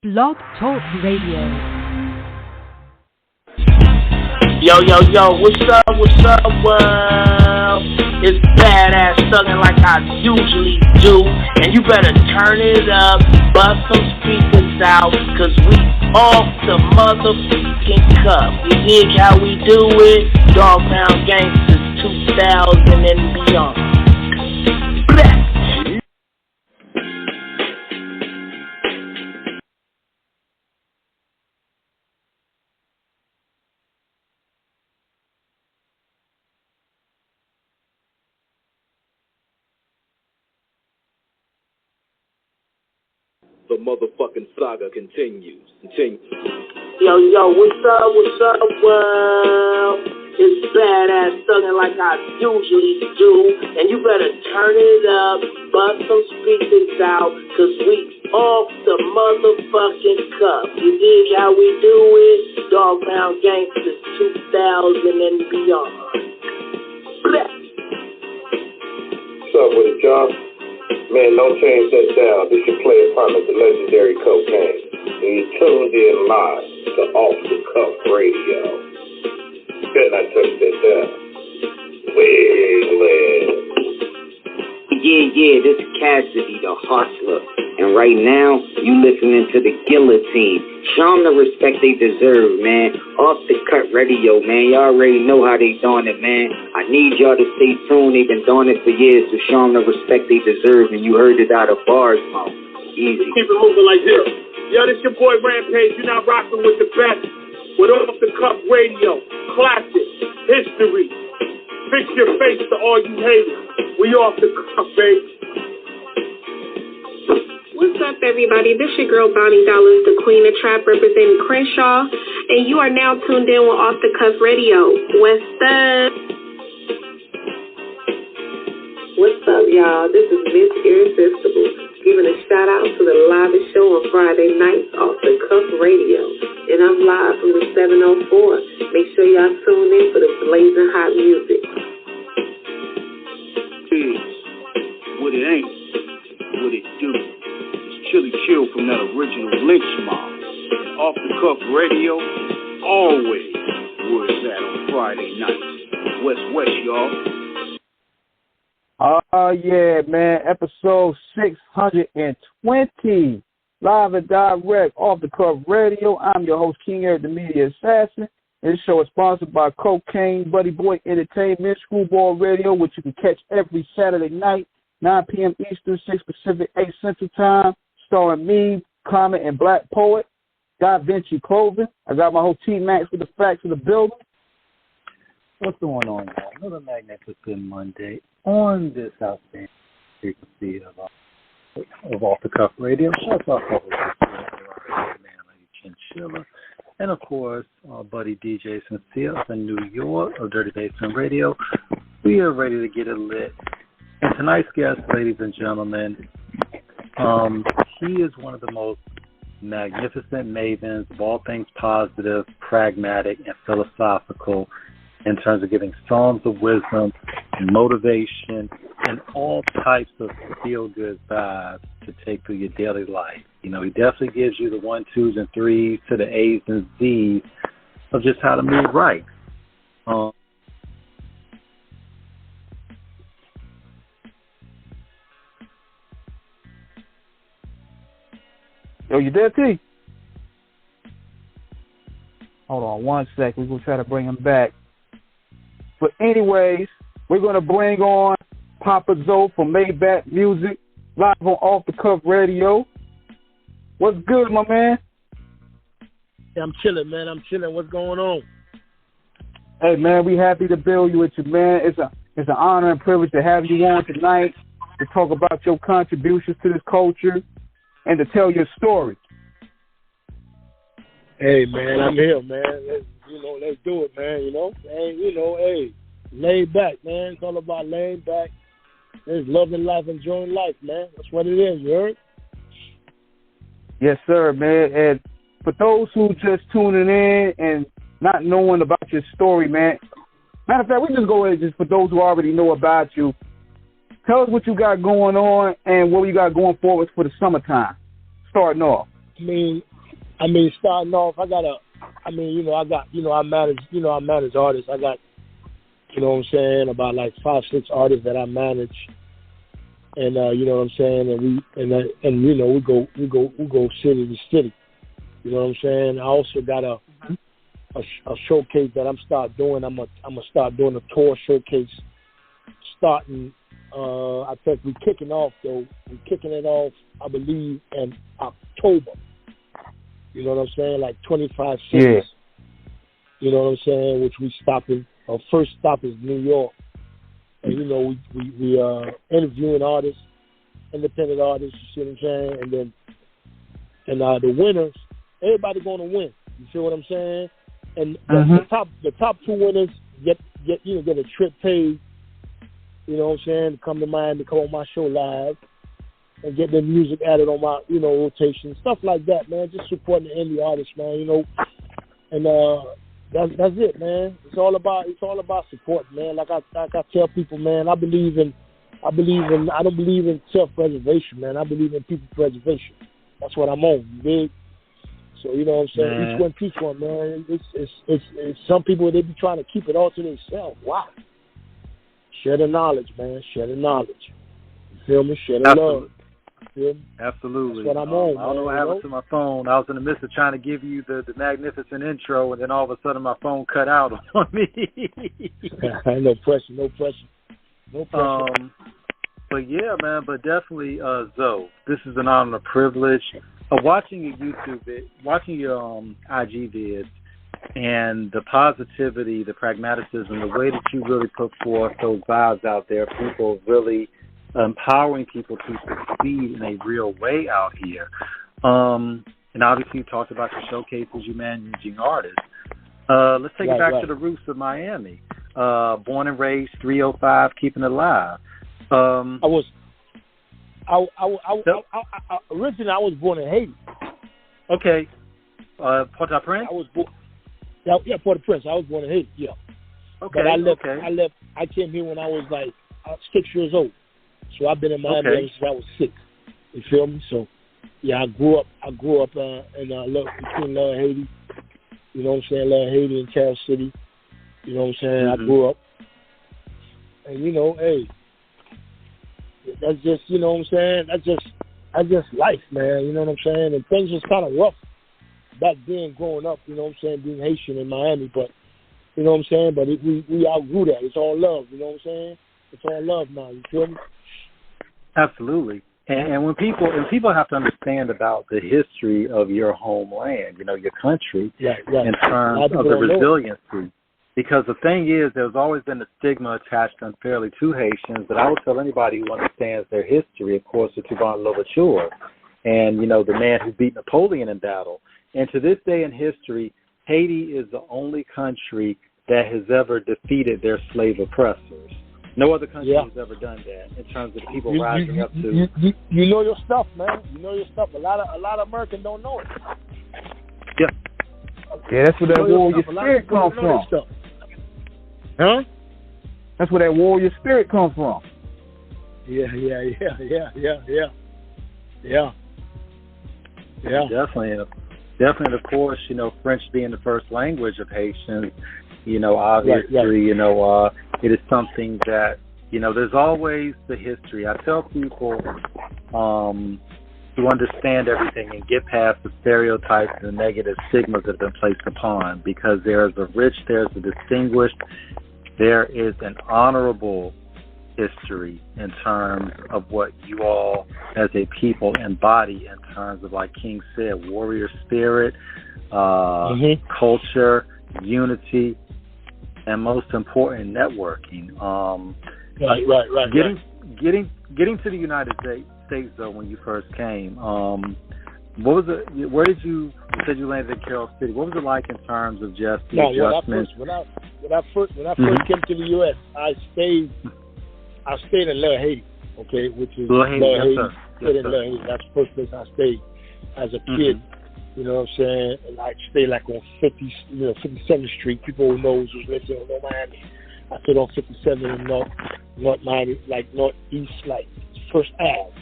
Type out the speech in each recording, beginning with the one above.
Blog Talk Radio. Yo, what's up, world? It's badass thuggin' like I usually do. And you better turn it up, bust some speakers out, cause we off the motherfucking cuff. You dig how we do it? Dog Pound Gangsters 2000 and beyond. Blah. The motherfucking saga continues. Yo, what's up, world? It's badass thuggin' like I usually do. And you better turn it up, bust some speakers out, cause we off the motherfucking cuff. You dig how we do it? Dog Pound Gangsters 2000 and beyond. Blah. What's up with it, y'all? Man, don't change that down. This your player partner, the legendary Cocaine. And you're tuned in live to Off the Cuff Radio. Better not touch that down. Well. Yeah, this is Cassidy, the hustler. And right now, you listening to the Guillotine. Show them the respect they deserve, man. Off the Cut Radio, man. Y'all already know how they doing it, man. I need y'all to stay tuned. They've been doing it for years, so show them the respect they deserve. And you heard it out of bars, mouth. Easy. Keep it moving like this. Yo, this your boy Rampage. You're not rocking with the best. With Off the Cuff Radio. Classic. History. Fix your face to all you haters. We off the cuff, baby. What's up, everybody? This your girl, Bonnie Dollars, the Queen of Trap, representing Crenshaw, and you are now tuned in with Off the Cuff Radio. What's up? What's up, y'all? This is Miss Irresistible, giving a shout-out to the livest show on Friday nights, Off the Cuff Radio, and I'm live from the 704. Make sure y'all tune in for the blazing hot music. What it ain't, what it do. Chili Chill from that original Lynch Mob. Off the Cuff Radio, always where it's at on Friday nights. West, y'all. Yeah, man. Episode 620. Live and direct Off the Cuff Radio. I'm your host, King Eric, the Media Assassin. This show is sponsored by Cocaine Buddy Boy Entertainment, Screwball Radio, which you can catch every Saturday night, 9 p.m. Eastern, 6 Pacific, 8 Central Time. Starring me, Common, and Black Poet, Da Vinci Clothing. I got my whole team Max with the facts of the building. What's going on, y'all? Another magnificent Monday on this outstanding frequency of Off the Cuff Radio. Shouts out to Chinchilla. And of course, our buddy DJ Sincere up in New York of Dirty Basement Radio. We are ready to get it lit. And tonight's guest, ladies and gentlemen, he is one of the most magnificent mavens of all things positive, pragmatic, and philosophical in terms of giving songs of wisdom and motivation and all types of feel-good vibes to take through your daily life. You know, he definitely gives you the 1, 2s, and 3s to the A's and Z's of just how to move right. Yo, you there, T? Hold on 1 sec. We're going to try to bring him back. But anyways, we're going to bring on PAPA Zoe from Maybach Music, live on Off the Cuff Radio. What's good, my man? Yeah, I'm chilling, man. What's going on? Hey, man, we happy to build you with you, man. It's an honor and privilege to have you on tonight to talk about your contributions to this culture and to tell your story. Hey, man, I'm here, man. Let's do it, man, Hey, laid back, man. It's all about laying back. It's loving life, enjoying life, man. That's what it is, you heard? Yes, sir, man. And for those who just tuning in and not knowing about your story, man, matter of fact, we just go ahead just for those who already know about you. Tell us what you got going on and what you got going forward for the summertime, starting off. I mean, I mean, starting off, I manage artists. I got, you know what I'm saying, about like 5-6 artists that I manage, and you know what I'm saying, and we go city to city. You know what I'm saying. I also got a showcase that I'm start doing. I'm gonna start doing a tour showcase starting. I think we're kicking it off, I believe, in October. You know what I'm saying? Like 25 cities. Yeah. You know what I'm saying? Which we stopping. Our first stop is New York. And, you know, we interviewing artists, independent artists, you see what I'm saying? And the winners, everybody going to win. You see what I'm saying? And the top 2 winners get a trip paid, you know what I'm saying, to come to Miami, come on my show live, and get their music added on my, you know, rotation, stuff like that, man. Just supporting the indie artists, man, you know. And that's it, man. It's all about support, man. Like I tell people, man, I don't believe in self-preservation, man. I believe in people preservation. That's what I'm on, you dig? So, you know what I'm saying? Man. Each one, man. It's some people, they be trying to keep it all to themselves. Wow. Share the knowledge, man. Share the knowledge. You feel me? Share the love. Absolutely. That's what I'm on, I don't know what happened to my phone. I was in the midst of trying to give you the magnificent intro, and then all of a sudden my phone cut out on me. No pressure. But yeah, man, but definitely, Zoe, this is an honor and a privilege. Watching your watching your IG vids, and the positivity, the pragmatism, the way that you really put forth those vibes out there, people really empowering people to succeed in a real way out here. And obviously you talked about your showcases, you managing artists. Let's take it back to the roots of Miami. Born and raised, 305, keeping it alive. Originally I was born in Haiti. Okay. Port-au-Prince? I was born. Yeah, Port-au-Prince. I was born in Haiti. Yeah. Okay. But I left. I came here when I was like 6 years old. So I've been in Miami since I was 6. You feel me? So yeah, I grew up in between Lil Haiti. You know what I'm saying? Lil Haiti and Cal City. You know what I'm saying? I grew up, and you know, hey, that's just, you know what I'm saying? That's just life, man. You know what I'm saying? And things was kind of rough back then growing up. You know what I'm saying? Being Haitian in Miami, but you know what I'm saying? But we outgrew that. It's all love. You know what I'm saying? It's all love now. You feel me? Absolutely. And when people have to understand about the history of your homeland, you know, your country, in terms of the resiliency. Because the thing is, there's always been a stigma attached unfairly to Haitians, but I would tell anybody who understands their history, of course, the Toubon Louverture, and, you know, the man who beat Napoleon in battle. And to this day in history, Haiti is the only country that has ever defeated their slave oppressors. No other country has ever done that in terms of people rising up to. You know your stuff, man. You know your stuff. A lot of Americans don't know it. Yeah. Yeah, that's where that warrior spirit comes from. Huh? That's where that warrior spirit comes from. Yeah. Definitely, of course, you know, French being the first language of Haitians, you know, obviously, you know, it is something that, you know, there's always the history. I tell people to understand everything and get past the stereotypes and the negative stigmas that have been placed upon, because there's a rich, there's a distinguished, there is an honorable history in terms of what you all as a people embody in terms of, like King said, warrior spirit, culture, unity, and most important, networking. Right. Getting to the United States though, when you first came, what was it? Where did you said you landed in Carroll City? What was it like in terms of just the adjustments? When I first came to the U.S., I stayed in Lil Haiti, okay, which is Lil Haiti. Lil Haiti. That's the first place I stayed as a kid. You know what I'm saying? And I stayed like on 57th Street. People who knows who's listening in Miami. I stayed on 57 in North Miami, like Northeast, like First Ave.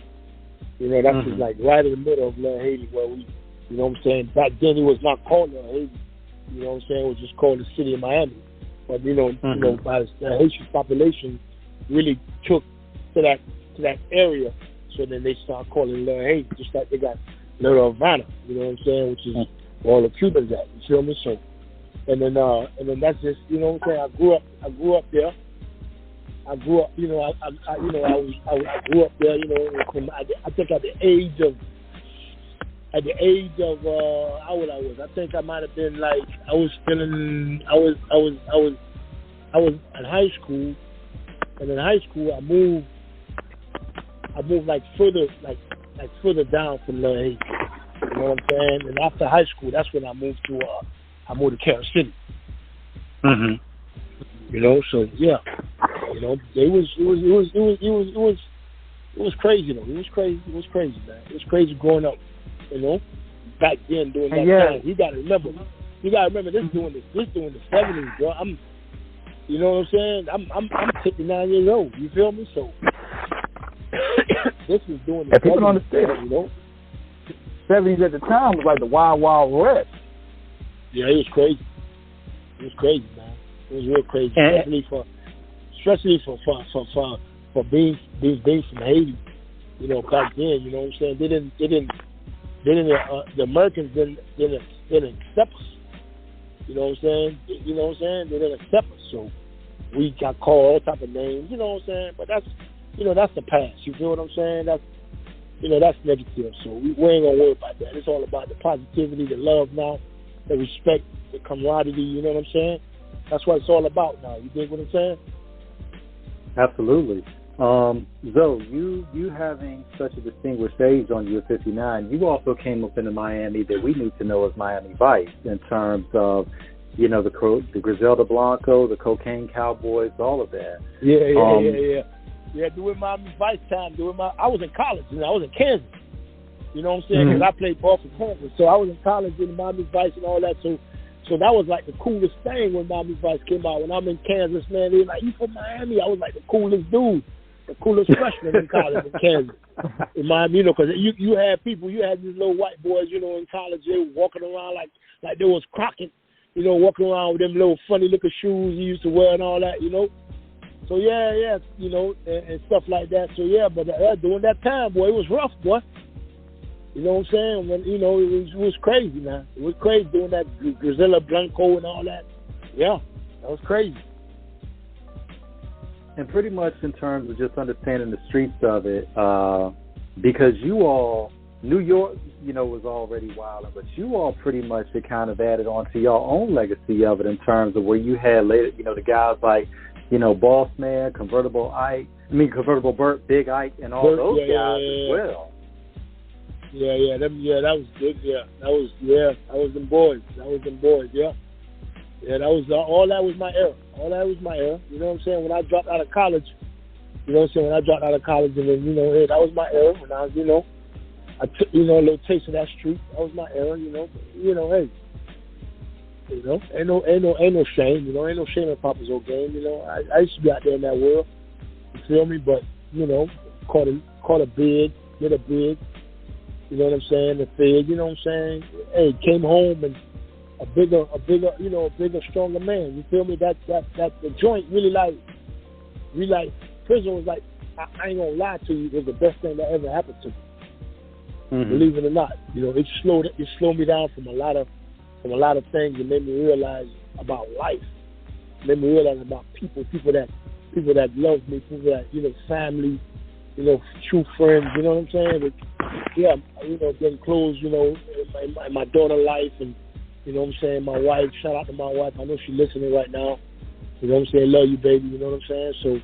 You know, that's just like right in the middle of Lil Haiti, where we You know what I'm saying? Back then it was not called Lil Haiti. You know what I'm saying? It was just called the city of Miami. But you know, by the Haitian population really took to that area, so then they start calling Lil Haiti, just like they got Lil Havana. You know what I'm saying? Which is where all the Cubans at. You feel me? So, and then that's just, you know what I'm saying? I grew up there. I grew up, you know, I grew up there, you know, from, I think at the age of how old I was. I think I might have been like, I was in high school, and in high school I moved like further down from Lil Haiti. You know what I'm saying? And after high school, that's when I moved to Kansas City. You know, so yeah, you know, it was crazy though. It was crazy, man. It was crazy growing up. You know, back then during that time. You gotta remember this during the 70s, bro. You know what I'm saying? I'm 59 years old. You feel me? So this was doing the 70s. People don't understand, you know. 70s at the time was like the Wild Wild West. Yeah, it was crazy. It was crazy, man. It was real crazy, especially for being from Haiti. You know, back then, you know what I'm saying? The Americans didn't accept us. You know what I'm saying? You know what I'm saying? They didn't accept us, so we got called all type of names. You know what I'm saying? But that's the past. You feel what I'm saying? That's negative. So we ain't gonna worry about that. It's all about the positivity, the love now, the respect, the camaraderie. You know what I'm saying? That's what it's all about now. You dig what I'm saying? Absolutely. Zoe, you having such a distinguished age on you at 59, you also came up into Miami that we need to know as Miami Vice in terms of, you know, the Griselda Blanco, the Cocaine Cowboys, all of that. Yeah, doing Miami Vice time. I was in college, and I was in Kansas. You know what I'm saying? Because I played ball for Kansas, so I was in college in Miami Vice and all that. So that was like the coolest thing when Miami Vice came out. When I'm in Kansas, man, they were like, "You from Miami?" I was like the coolest dude, the coolest freshman in college in Kansas, in Miami. You know, because you had people, you had these little white boys, you know, in college, they were walking around like they was Crockett, you know, walking around with them little funny looking shoes he used to wear and all that, you know. So yeah, you know, and stuff like that. So yeah, but during that time, boy, it was rough, boy. You know what I'm saying? When, you know, it was crazy, man. It was crazy doing that Griselda Blanco and all that. Yeah, that was crazy. And pretty much in terms of just understanding the streets of it, because you all, New York, you know, was already wild, but you all pretty much had kind of added on to your own legacy of it in terms of where you had later, you know, the guys like, you know, Boss Man, Convertible Burt, Big Ike, and all those guys as well. Yeah, that was good. Yeah, that was them boys. Yeah, that was all. That was my era. You know what I'm saying? When I dropped out of college, and then, you know, hey, that was my era. When I was, you know, I took, you know, a little taste of that street. That was my era. You know, hey, you know, ain't no shame. You know, ain't no shame in PAPA Zoe game. You know, I used to be out there in that world. You feel me? But you know, caught a bid, get a bid. You know what I'm saying? The Fed, you know what I'm saying? Hey, came home and a bigger, stronger man. You feel me? That the joint really like prison was like, I ain't gonna lie to you, it was the best thing that ever happened to me. Believe it or not, you know, it slowed me down from a lot of things. It made me realize about life. It made me realize about people that love me, people that, you know, family, you know, true friends. You know what I'm saying? But, yeah, you know, getting close, you know, in my daughter's life, and you know what I'm saying, my wife. Shout out to my wife. I know she's listening right now. You know what I'm saying? Love you, baby. You know what I'm saying? So,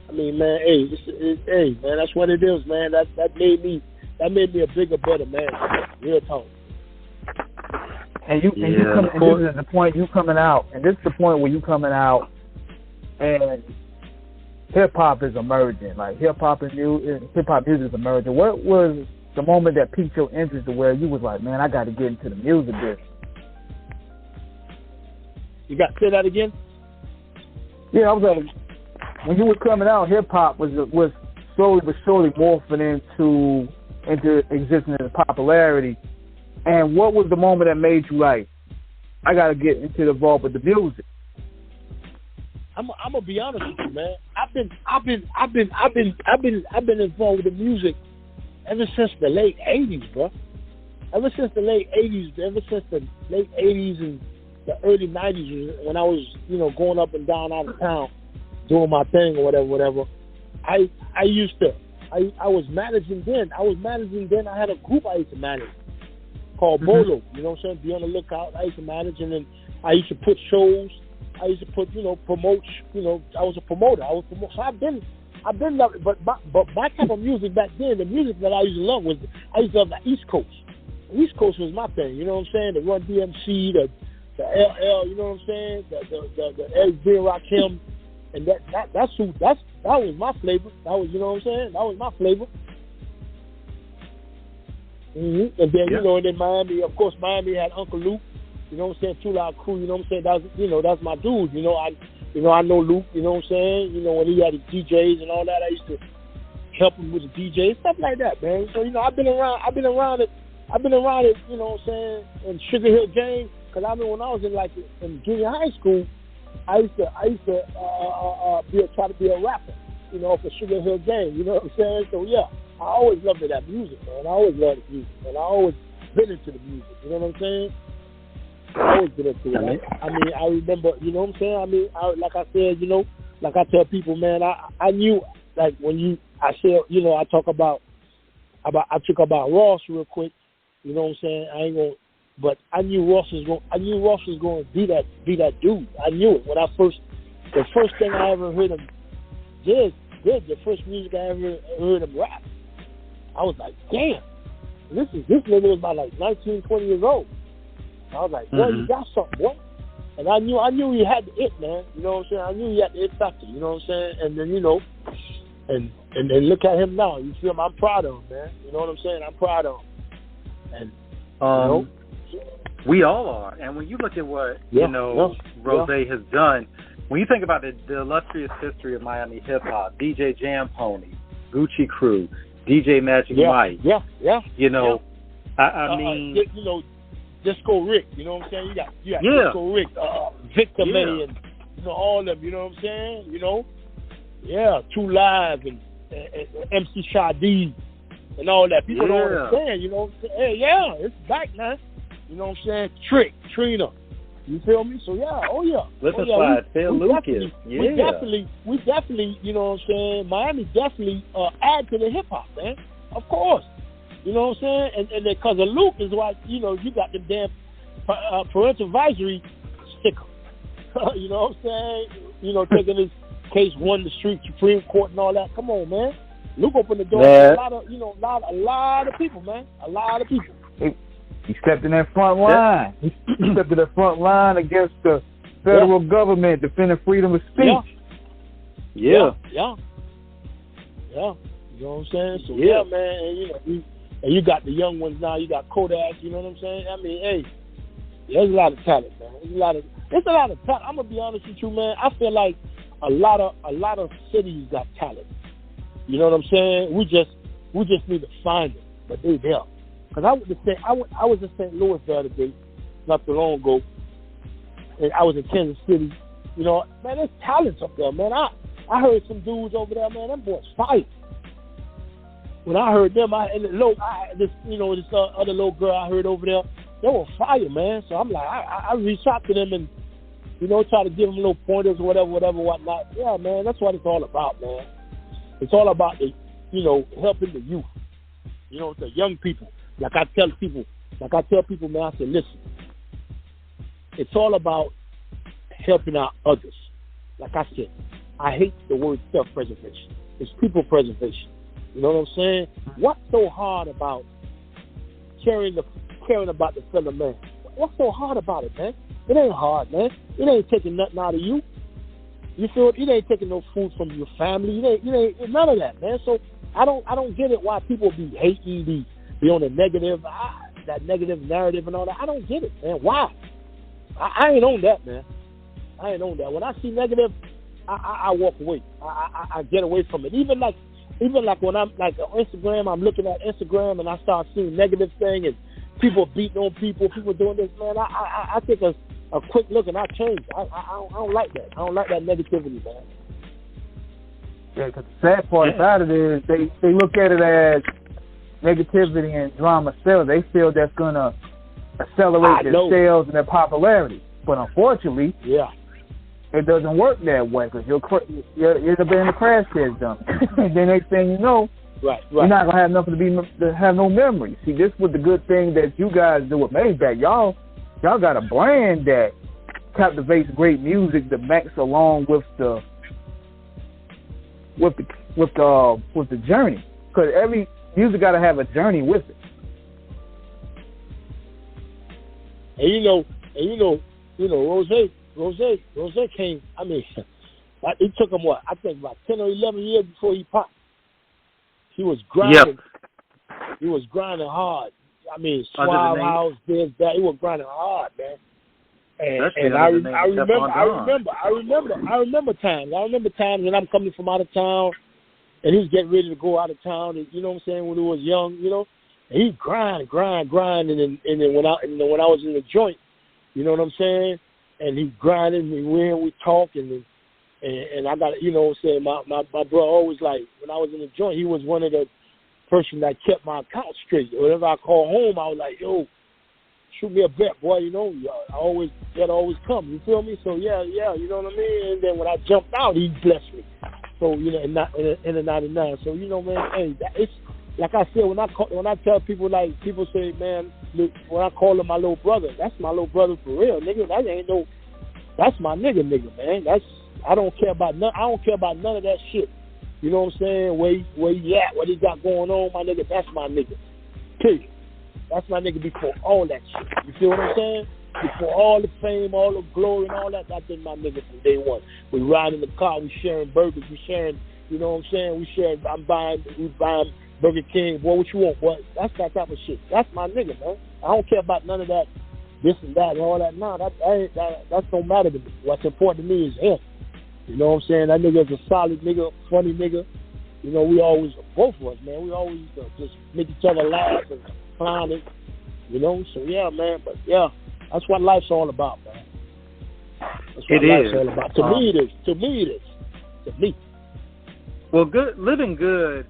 I mean, man, hey, man, that's what it is, man. That made me a bigger, better man. Real talk. And this is the point you coming out, and this is the point where you coming out, and hip hop is emerging. Like hip hop music is emerging. What was the moment that piqued your interest to where you was like, man, I got to get into the music business? You got to say that again? Yeah, I was like, when you were coming out, hip hop was slowly but surely morphing into existence and popularity. And what was the moment that made you like, I gotta get into the vault with the music? I'm gonna be honest with you, man. I've been involved with the music ever since the late '80s, bro. Ever since the late '80s and the early '90s, when I was, going up and down out of town, doing my thing or whatever. I was managing then. I had a group I used to manage called Bolo. You know what I'm saying? Be on the lookout. I used to manage, and then I used to put shows. I used to put, promote. I was a promoter. So I've been loving. But my type of music back then, the music that I used to love the East Coast. The East Coast was my thing. You know what I'm saying? The Run DMC, the LL. You know what I'm saying? The LB Rakim, and that was my flavor. That was, you know what I'm saying? That was my flavor. And then and then Miami. Of course, Miami had Uncle Luke. You know what I'm saying? Too Loud Crew. You know what I'm saying? That's my dude. I know Luke. You know what I'm saying? When he had his DJs and all that, I used to help him with the DJs, stuff like that, man. So I've been around it. You know what I'm saying? In Sugar Hill Gang, because I mean when I was in junior high school, I used to try to be a rapper. For Sugar Hill Gang. You know what I'm saying? So yeah, I always loved that music, man. I always loved the music, and I always been into the music. You know what I'm saying? I always been into it. I mean, I remember, you know what I'm saying? I mean, like I said, like I tell people, man, I knew, like when I talk about Ross real quick. You know what I'm saying? But I knew Ross was going to be that dude. I knew it when the first thing I ever heard him did the first music I ever heard him rap. I was like, damn, this nigga was about like 19, 20 years old. I was like, boy, you got something, boy. And I knew he had the it, man. You know what I'm saying? I knew he had the it factor. You know what I'm saying? And then and then look at him now. You feel me? I'm proud of him, man. You know what I'm saying? I'm proud of him. And we all are. And when you look at what Rose has done, when you think about the illustrious history of Miami hip hop, DJ Jam Pony, Gucci Crew, DJ Magic Mike, I mean, Disco Rick, you know what I'm saying? You got Disco Rick, Victor May, and all of them. You know what I'm saying? Two Live and MC Shadi and all that. People don't understand. You know what I'm saying? Hey, it's back now. You know what I'm saying? Trick, Trina. You feel me? So Listen, Phil Lucas. We definitely, you know what I'm saying? Miami definitely add to the hip hop, man. Of course. You know what I'm saying? And because of Luke is why, you got the damn parental advisory sticker. You know what I'm saying? Taking his case, won the street Supreme Court and all that. Come on, man. Luke opened the door to a lot of people, man. A lot of people. He stepped in that front line. He stepped in that front line against the federal government defending freedom of speech. Yeah. You know what I'm saying? So man, and you got the young ones now. You got Kodak. You know what I'm saying? I mean, hey, there's a lot of talent, man. There's a lot of talent. I'm gonna be honest with you, man. I feel like a lot of cities got talent. You know what I'm saying? We just need to find them, but they there. Cause I was in St. Louis the other day, not too long ago, and I was in Kansas City. Man, there's talents up there, man. I heard some dudes over there, man. Them boys fight. When I heard them, this other little girl I heard over there, they were fire, man. So I'm like, I reached out to them and, try to give them little pointers or whatnot. Yeah, man, that's what it's all about, man. It's all about helping the youth, the young people. Like I tell people, man, I say, listen, it's all about helping out others. Like I said, I hate the word self-preservation. It's people preservation. You know what I'm saying? What's so hard about caring about the fellow man? What's so hard about it, man? It ain't hard, man. It ain't taking nothing out of you. You feel it? It ain't taking no food from your family. It ain't none of that, man. So I don't get it why people be hating, be on the negative, that negative narrative and all that. I don't get it, man. Why? I ain't on that, man. I ain't on that. When I see negative, I walk away. I get away from it. Even like when I'm like on Instagram, I'm looking at Instagram and I start seeing negative thing and people beating on people doing this, man. I take a quick look and I change. I don't like that. I don't like that negativity, man. Yeah, because the sad part about it is they look at it as negativity and drama sales. They feel that's going to accelerate their sales and their popularity. But unfortunately, it doesn't work that way because you'll be in the crash test dump. And then next thing you know, you're not going to have nothing to have no memory. See, this was the good thing that you guys do with Maybach. Y'all got a brand that captivates great music that matches along with the journey. Because every music got to have a journey with it. And you know, Rose came. I mean, it took him I think about 10 or 11 years before he popped. He was grinding. Yep. He was grinding hard. I mean, Swab House, this, that. He was grinding hard, man. And I remember times. I remember times when I'm coming from out of town, and he was getting ready to go out of town. And, you know what I'm saying? When he was young, you know, and he grind, and then when I was in the joint, you know what I'm saying? And he grinding, we talk, and I got, you know what I'm saying? My brother always, like, when I was in the joint, he was one of the person that kept my account straight. Whenever I call home, I was like, yo, shoot me a bet, boy, you know, that always come, you feel me? So, yeah, you know what I mean? And then when I jumped out, he blessed me. So, you know, in the 99. So, you know, man, hey, it's, like I said, when I tell people, like, people say, man, look, when I call him my little brother, that's my little brother for real, nigga. That's my nigga, man. I don't care about none of that shit. You know what I'm saying? Where he at, what he got going on, my nigga, that's my nigga. Period. That's my nigga before all that shit. You feel what I'm saying? Before all the fame, all the glory and all that, that's been my nigga from day one. We ride in the car, we sharing burgers, we sharing, you know what I'm saying? We buying Burger King, boy, what you want, boy? That's that type of shit. That's my nigga, man. I don't care about none of that, this and that and all that. No, that don't matter to me. What's important to me is him. You know what I'm saying? That nigga's a solid nigga, funny nigga. You know, we always, both of us, man, we always just make each other laugh and clown it. You know? So, yeah, man. But, yeah, that's what life's all about, man. That's what life's all about. To me, it is. To me. Well, living good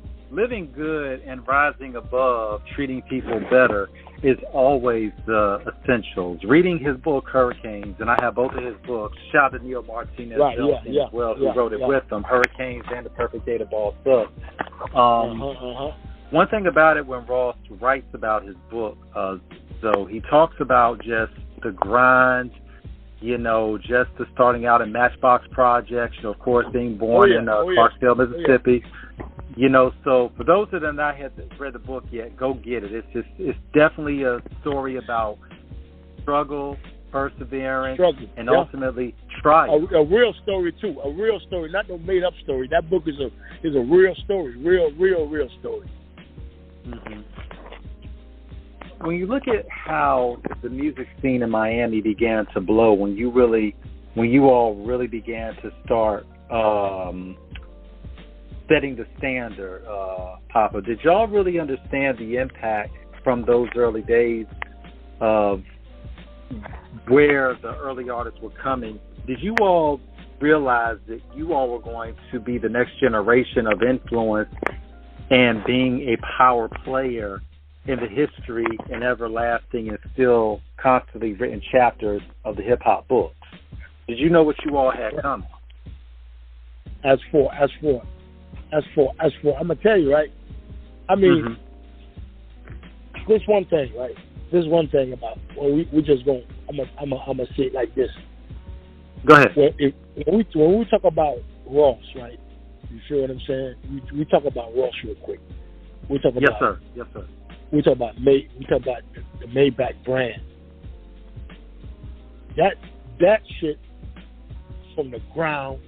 and rising above, treating people better is always the essentials. Reading his book, Hurricanes, and I have both of his books. Shout out to Neil Martinez as well, who wrote it with him, Hurricanes and The Perfect Day to Boss Up. One thing about it when Ross writes about his book, so he talks about just the grind, you know, just the starting out in Matchbox Projects, you know, of course, being born in Clarksdale, Mississippi. You know, so for those that have not read the book yet, go get it. It's definitely a story about struggle, perseverance, and ultimately triumph. A real story too. A real story, not no made up story. That book is a real story, real story. Mm-hmm. When you look at how the music scene in Miami began to blow, when you all really began to start setting the standard, Papa, did y'all really understand the impact from those early days of where the early artists were coming? Did you all realize that you all were going to be the next generation of influence and being a power player in the history and everlasting and still constantly written chapters of the hip-hop books? Did you know what you all had coming? As for, I'm gonna tell you, right? I mean, this one thing, right? This one thing about we just going. I'm gonna say it like this. Go ahead. When we talk about Ross, right? You feel what I'm saying? We talk about Ross real quick. We talk about yes, sir. We talk about the Maybach brand. That shit from the ground.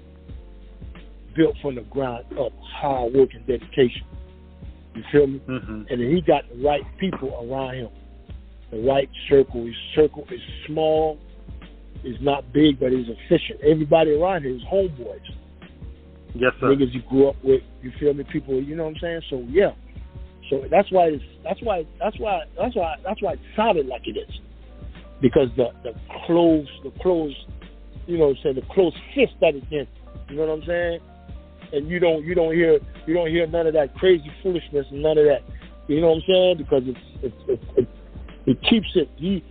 Built from the ground up, hard work and dedication. You feel me? Mm-hmm. And then he got the right people around him. The right circle. His circle is small, is not big, but is efficient. Everybody around him is homeboys. Yes, sir. Niggas you grew up with, you feel me? People, you know what I'm saying? So, yeah. So that's why it sounded like it is, because the close, you know, say the close fist that it's in. You know what I'm saying? And you don't hear none of that crazy foolishness and none of that. You know what I'm saying? Because it keeps it he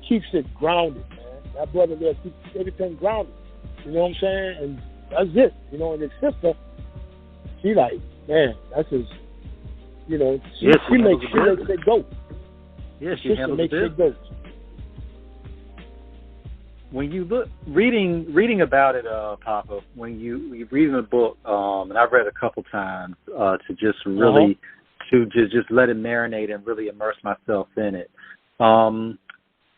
keeps it grounded, man. That brother there keeps everything grounded. You know what I'm saying? And that's it. You know, and his sister, she like, man, that's his. You know, she makes it go. Yeah, she handles it go. When you look reading about it, Papa, when you reading the book, and I've read a couple times to just really to just let it marinate and really immerse myself in it.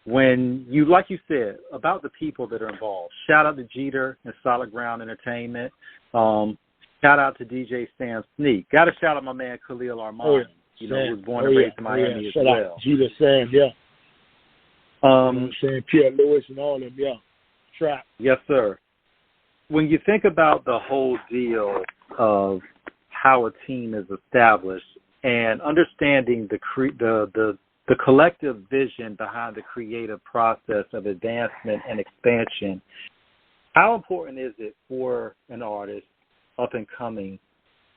When you, like you said, about the people that are involved, shout out to Jeter and Solid Ground Entertainment. Shout out to DJ Sam Sneak. Got to shout out my man Khalil Armani. You know, who was born and raised in Miami as well. Shout out Jeter Sam, yeah. Saying Pierre Lewis and all them, yeah. Trap. Yes, sir. When you think about the whole deal of how a team is established and understanding the collective vision behind the creative process of advancement and expansion, how important is it for an artist up and coming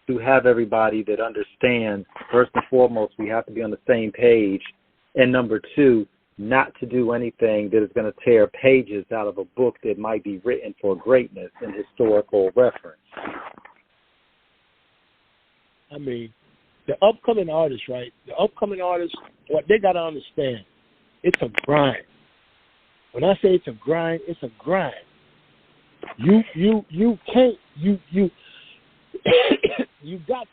to have everybody that understands, first and foremost, we have to be on the same page, and number two, not to do anything that is going to tear pages out of a book that might be written for greatness and historical reference? I mean, the upcoming artists, right? The upcoming artists, what they got to understand, it's a grind. When I say it's a grind, it's a grind. You can't you got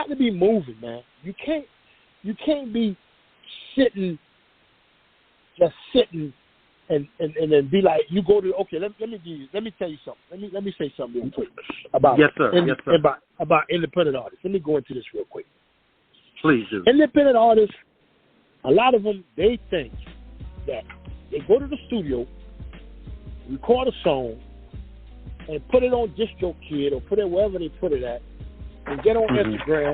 to be moving, man. You can't be sitting and then be like, you go to, okay, let me tell you something. Let me say something real quick about about independent artists. Let me go into this real quick. Please do. Independent artists, a lot of them, they think that they go to the studio, record a song, and put it on DistroKid or put it wherever they put it at, and get on Instagram.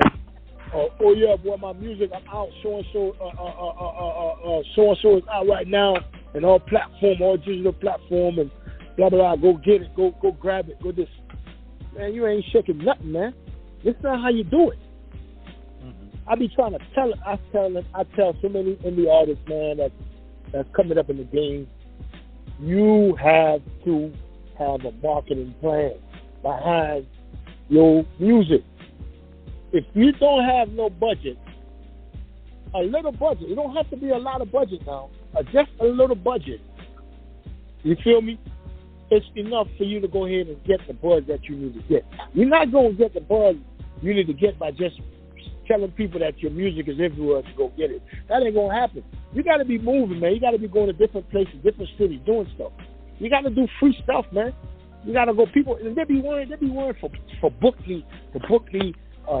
Oh yeah, boy, my music, I'm out. So and so is out right now, and all digital platform, and blah blah blah. Go get it, go grab it, go this. Man, you ain't shaking nothing, man. This is not how you do it. I be trying to tell. I tell so many indie artists, man, that's coming up in the game. You have to have a marketing plan behind your music. If you don't have no budget, a little budget, it don't have to be a lot of budget now, just a little budget, you feel me? It's enough for you to go ahead and get the buzz that you need to get. You're not going to get the buzz you need to get by just telling people that your music is everywhere to go get it. That ain't going to happen. You got to be moving, man. You got to be going to different places, different cities, doing stuff. You got to do free stuff, man. You got to go. People, and they be worried for book me,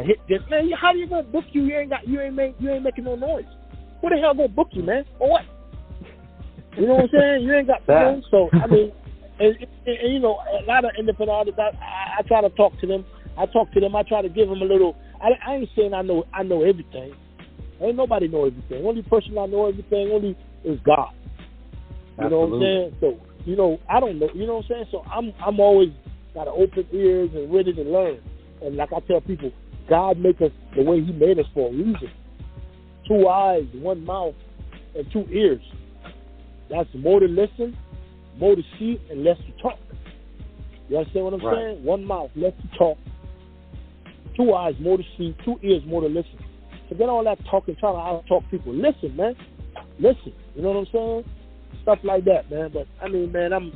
hit this, man. How you gonna book you? You ain't making no noise. Who the hell gonna book you, man? For what? You know what I'm saying? You ain't got that. So I mean, and you know, a lot of independent artists. I try to talk to them. I try to give them a little. I ain't saying I know everything. Ain't nobody know everything. Only person I know everything only is God. You know what I'm saying? So you know, I don't know. You know what I'm saying? So I'm always got to open ears and ready to learn. And like I tell people, God make us the way He made us for a reason. 2 eyes, 1 mouth, and 2 ears. That's more to listen, more to see, and less to talk. You understand what I'm saying? 1 mouth, less to talk. 2 eyes, more to see. 2 ears, more to listen. Forget all that talking, trying to out-talk people. Listen, man. Listen. You know what I'm saying? Stuff like that, man. But I mean, man, I'm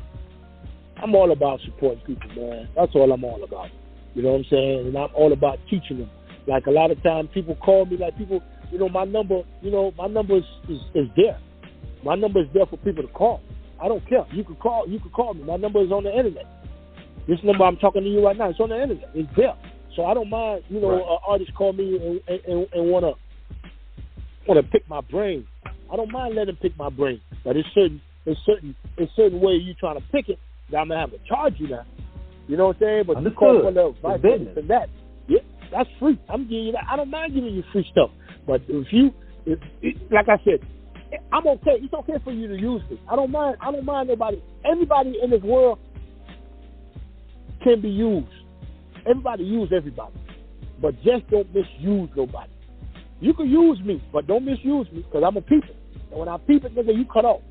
all about supporting people, man. That's all I'm all about. You know what I'm saying? And I'm all about teaching them. Like a lot of times people call me, like people, you know, my number is there. My number is there for people to call. I don't care. You can call me. My number is on the internet. This number I'm talking to you right now, it's on the internet. It's there. So I don't mind, you know, artists call me and wanna pick my brain. I don't mind letting them pick my brain. But it's certain way you trying to pick it that I'm gonna have to charge you now. You know what I'm saying? But you call for the advice and that. Yeah, That's free. I'm giving you that. I don't mind giving you free stuff. But like I said, I'm okay. It's okay for you to use this. I don't mind nobody. Everybody in this world can be used. Everybody use everybody. But just don't misuse nobody. You can use me, but don't misuse me because I'm a peeper. And when I peep it, nigga, you cut off.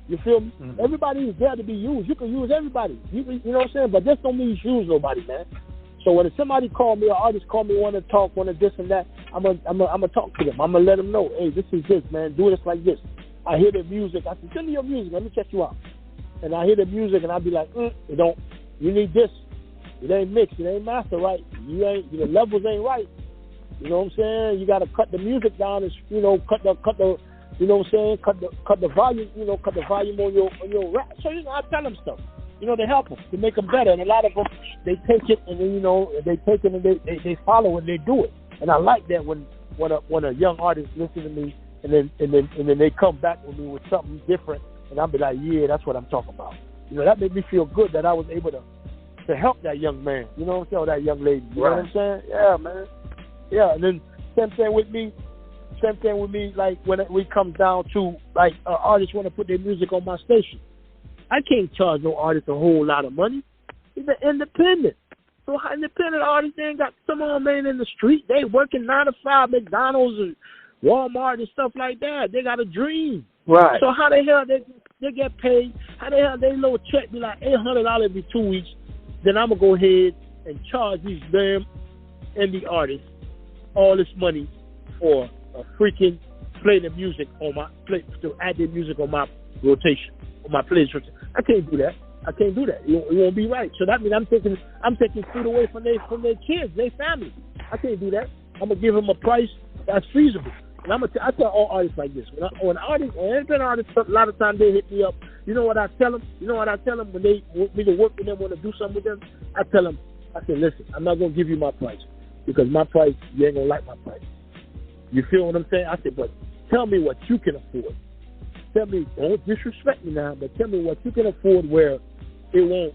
You feel me? Mm-hmm. Everybody is there to be used. You can use everybody. You know what I'm saying? But just don't misuse nobody, man. So when somebody call me, or artist call me, want to talk, want to this and that, I'm gonna talk to them. I'm gonna let them know, hey, this is this, man. Do this like this. I hear the music. I say, send me your music. Let me check you out. And I hear the music, and I be like, you need this. It ain't mixed. It ain't master right. The levels ain't right. You know what I'm saying? You got to cut the music down and cut the you know what I'm saying? Cut the volume. Cut the volume on your rap. So I tell them stuff. To help them, to make them better. And a lot of them, they take it and then, they take it and they follow and they do it. And I like that when a young artist listen to me and then they come back with me with something different and I'll be like, yeah, that's what I'm talking about. That made me feel good that I was able to help that young man. You know what I'm saying? Or that young lady. You know what I'm saying? Yeah, man. Yeah. And then same thing with me. Like when it comes down to like artists want to put their music on my station. I can't charge no artist a whole lot of money. He's an independent. So independent artists, they ain't got some of them ain't in the street. They working 9 to 5, McDonald's and Walmart and stuff like that. They got a dream. Right. So how the hell they get paid? How the hell they little check be like $800 every 2 weeks? Then I'm gonna go ahead and charge these damn indie artists all this money for a freaking play the music on to add their music on my rotation, on my playlist. I can't do that. It won't be right. So that means I'm taking food away from their kids, their family. I can't do that. I'm gonna give them a price that's feasible. And I tell all artists like this. When artists, a lot of times they hit me up. You know what I tell them? When they want me to work with them, want to do something with them? I tell them, I say, listen, I'm not gonna give you my price because my price, you ain't gonna like my price. You feel what I'm saying? I said, but tell me what you can afford. Tell me, don't disrespect me now, but tell me what you can afford where it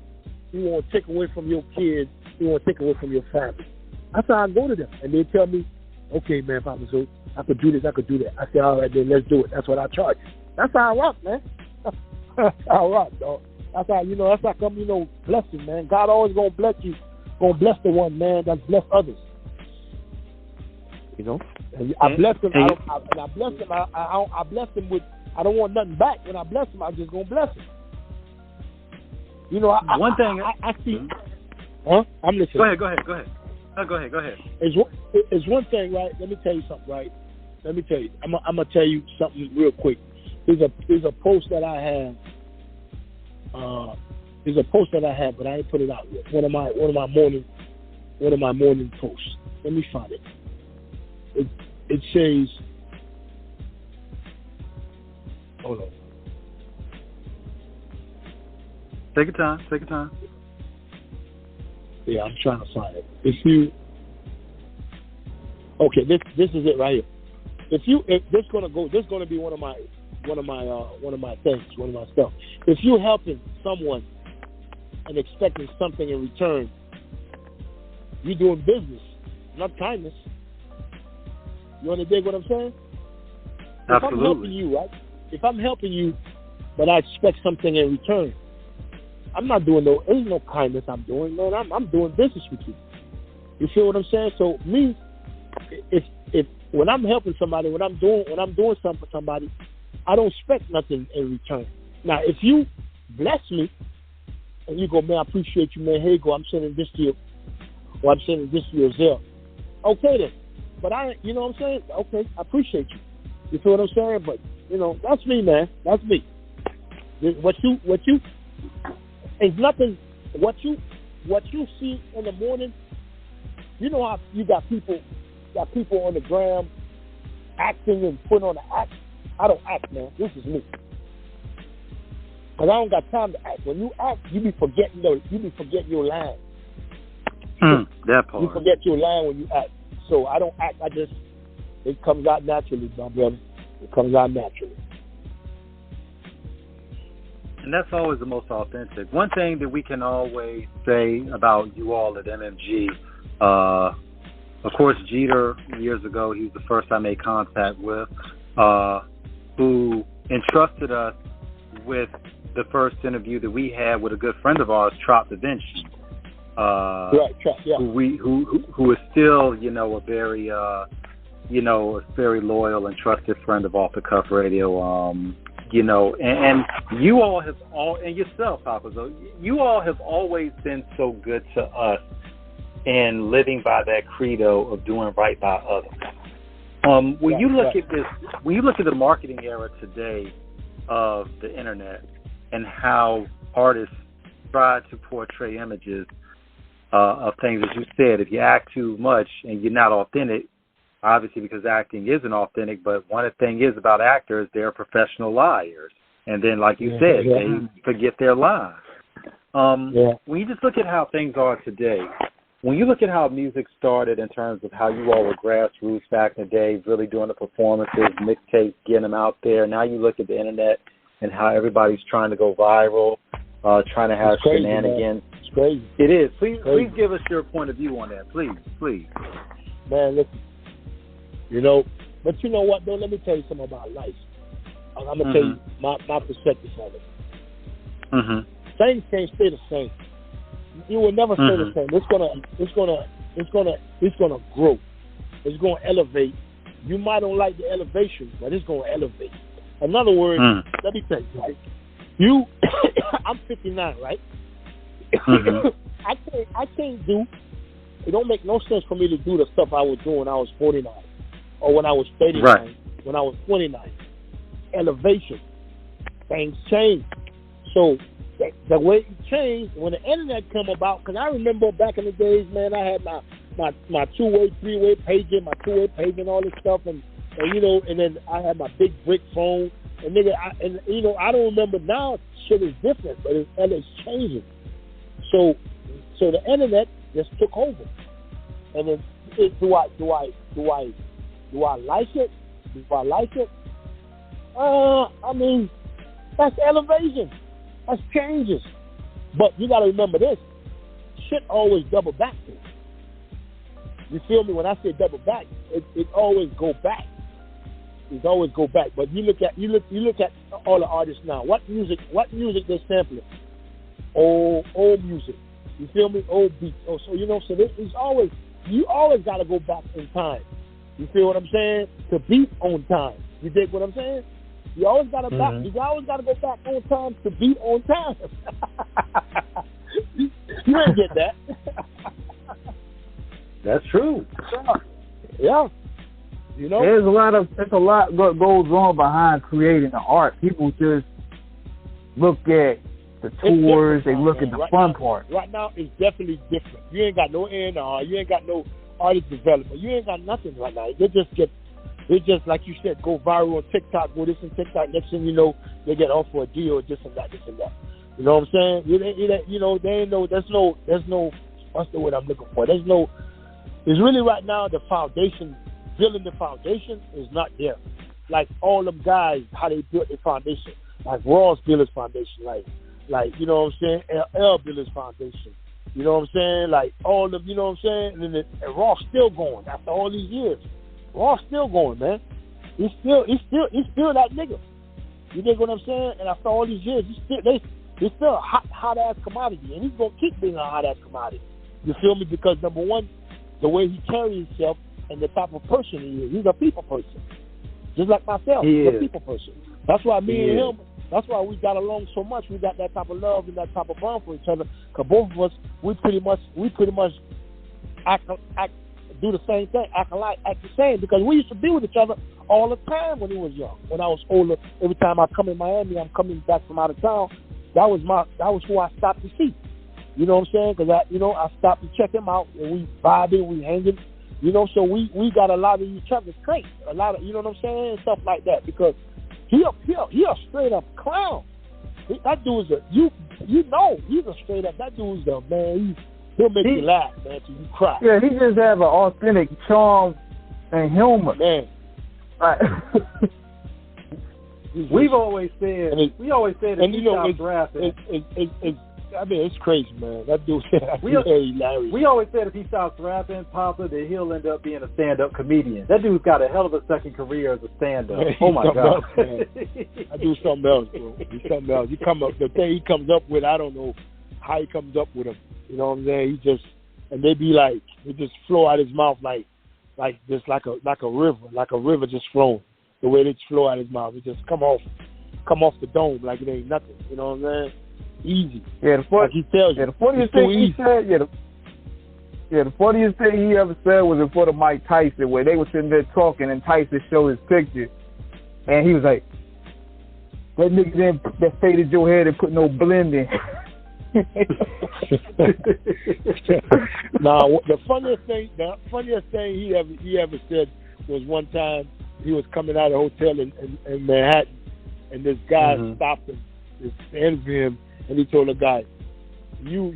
won't take away from your kids, it won't take away from your family. That's how I go to them. And they tell me, okay, man, Papa Zoe, I could do this, I could do that. I say, all right, then let's do it. That's what I charge. That's how I rock, man. That's how I rock, dog. That's how come, blessing, man. God always gonna bless you, gonna bless the one, man, that's bless others. And I bless them. I bless them with. I don't want nothing back. When I bless them, I'm just gonna bless them. I see. Huh? I'm listening. Go ahead. Go ahead. It's one thing, right? Let me tell you something, right? I'm gonna tell you something real quick. There's a post that I have. But I ain't put it out yet. One of my morning posts. Let me find it. It says, hold on. Take your time. Yeah, I'm trying to find it. This is it right here. This gonna be one of my things, one of my stuff. If you helping someone and expecting something in return, you're doing business, not kindness. You understand what I'm saying? Absolutely. If I'm helping you, right? If I'm helping you, but I expect something in return, I'm not doing there's no kindness I'm doing, man. I'm doing business with you. You feel what I'm saying? So me, if when I'm helping somebody, when I'm doing something for somebody, I don't expect nothing in return. Now, if you bless me and you go, man, I appreciate you, man. Here you go. I'm sending this to you, or I'm sending this to your Zelle. Okay then. But you know what I'm saying? Okay, I appreciate you. You feel what I'm saying? But that's me, man. That's me. What you is nothing. What you see in the morning. You know how you got people on the gram acting and putting on the act. I don't act, man. This is me. Cause I don't got time to act. When you act, you be forgetting your line. That part. You forget your line when you act. So I don't act. It comes out naturally, my brother. It comes out naturally. And that's always the most authentic. One thing that we can always say about you all at MMG, Of course, Jeter, years ago, he was the first I made contact with, who entrusted us with the first interview that we had with a good friend of ours, Trop Da Vinci. Who is still, a very, a very loyal and trusted friend of Off the Cuff Radio. And you all have and yourself, PAPA Zoe, you all have always been so good to us and living by that credo of doing right by others. When you look at this, when you look at the marketing era today of the internet and how artists try to portray images of things, as you said, if you act too much and you're not authentic, obviously because acting isn't authentic, but one of the things is about actors, they're professional liars. And then, like you said, they forget their lines. When you just look at how things are today, when you look at how music started in terms of how you all were grassroots back in the day, really doing the performances, mixtapes, getting them out there, now you look at the internet and how everybody's trying to go viral, trying to have shenanigans. It's crazy. It is. Please give us your point of view on that. Please. Man, listen. But you know what, though? Let me tell you something about life. I'm going to tell you my perspective on it. Things can't stay the same. You will never stay the same. It's gonna grow. It's gonna elevate. You might don't like the elevation, but it's gonna elevate. In other words, let me tell you, right? I'm 59, right? I can't do. It don't make no sense for me to do the stuff I was doing when I was 49, or when I was 39, when I was 29. Elevation, things change. So the way it changed when the internet came about, because I remember back in the days, man, I had my two-way, three-way paging, my two-way paging, all this stuff, and then I had my big brick phone, and nigga, I don't remember now. Shit is different, but it's changing. So the internet just took over, and then do I like it? Do I like it? I mean, that's elevation. That's changes. But you got to remember this. Shit always double back. You feel me? When I say double back, it always go back. It always go back. But you look at all the artists now. What music they sampling? Old music. You feel me? Old beats. So you always got to go back in time. You feel what I'm saying? To beat on time. You dig what I'm saying? You always got to go back on time to beat on time. You didn't get that. That's true. Yeah. There's a lot that goes on behind creating the art. People just look at the tours, they look at the fun part. Right now, it's definitely different. You ain't got no A&R, you ain't got no artist development, you ain't got nothing right now. They just, like you said, go viral on TikTok, go this and TikTok. Next thing you know, they get off for a deal or this and that. You know what I'm saying? They ain't no, there's no, what's the word I'm looking for? It's really right now the foundation, building the foundation is not there. Like all them guys, how they built their foundation. Like Ross built his foundation, like you know what I'm saying? L built his foundation. You know what I'm saying? Like all of them, you know what I'm saying? And Ross still going after all these years. Ross still going, man. He's still that nigga. You dig what I'm saying? And after all these years, he's still a hot ass commodity, and he's gonna keep being a hot ass commodity. You feel me? Because number one, the way he carries himself and the type of person he is, he's a people person, just like myself. He's a people person. That's why me and him. That's why we got along so much. We got that type of love and that type of bond for each other. Cause both of us, we pretty much act do the same thing, act the same, because we used to be with each other all the time when he was young. When I was older, every time I come in Miami, I'm coming back from out of town. That was who I stopped to see. You know what I'm saying? Because I stopped to check him out, and we vibing, we hanging. So we got a lot of each other's traits, a lot of, you know what I'm saying, and stuff like that. Because he a straight up clown. That dude's he's a straight up. That dude's a man. He'll make you laugh, man, till you cry. Yeah, he just have an authentic charm and humor. Man. Right. We've always said that he got drafted. I mean, it's crazy, man. That dude, hilarious. We always said if he stops rapping, Papa, that he'll end up being a stand-up comedian. That dude's got a hell of a second career as a stand-up. Oh my God, I do something else, bro. He's something else. He come up the thing he comes up with. I don't know how he comes up with them. You know what I'm saying? He just and they be like, it just flow out his mouth like just like a river just flowing. The way they flow out his mouth, it just come off the dome like it ain't nothing. You know what I'm saying? Easy. Yeah, like he tells you. The funniest thing he said, the funniest thing he ever said was in front of Mike Tyson, where they were sitting there talking, and Tyson showed his picture, and he was like, "That nigga that faded your head and put no blend in." Now, the funniest thing he ever said was one time he was coming out of a hotel in Manhattan, and this guy stopped him, to interview him, and he told the guy, "You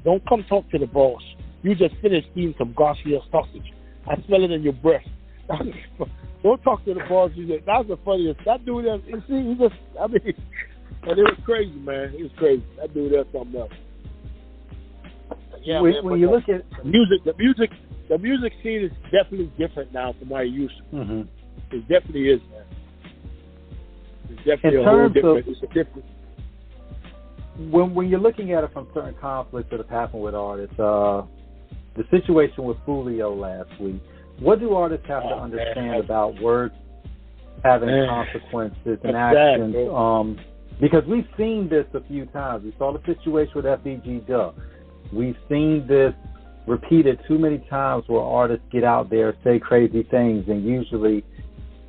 don't come talk to the boss. You just finished eating some Garcia sausage. I smell it in your breath. Don't talk to the boss." He said, "That's the funniest." That dude, he just, I mean, and it was crazy, man. It was crazy. That dude, that's something else. Yeah, when you look at the music scene is definitely different now from what it used to. Mm-hmm. It definitely is, man. It's definitely a whole different. It's a different. When you're looking at it from certain conflicts that have happened with artists, the situation with Fulio last week, what do artists have to understand about words having consequences and actions? Because we've seen this a few times. We saw the situation with FBG Duck. We've seen this repeated too many times where artists get out there, say crazy things, and usually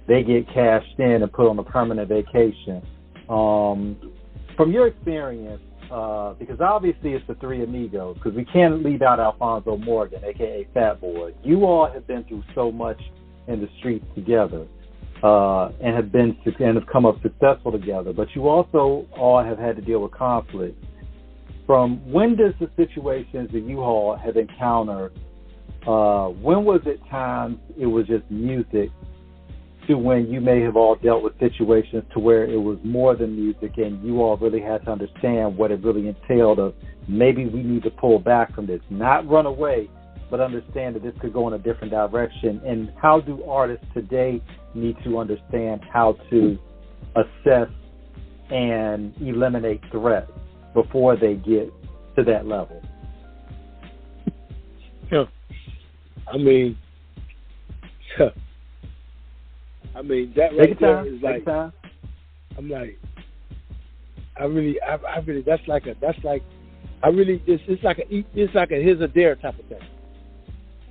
they get cashed in and put on a permanent vacation. From your experience, because obviously it's the three amigos, because we can't leave out Alfonso Morgan, a.k.a. Fat Boy. You all have been through so much in the streets together and have come up successful together, but you also all have had to deal with conflict. From when does the situations that you all have encountered, when was it times it was just music to when you may have all dealt with situations to where it was more than music and you all really had to understand what it really entailed of maybe we need to pull back from this, not run away, but understand that this could go in a different direction? And how do artists today need to understand how to assess and eliminate threats before they get to that level? Yeah. I mean, that right there is like, I'm like, it's like a here's a dare type of thing.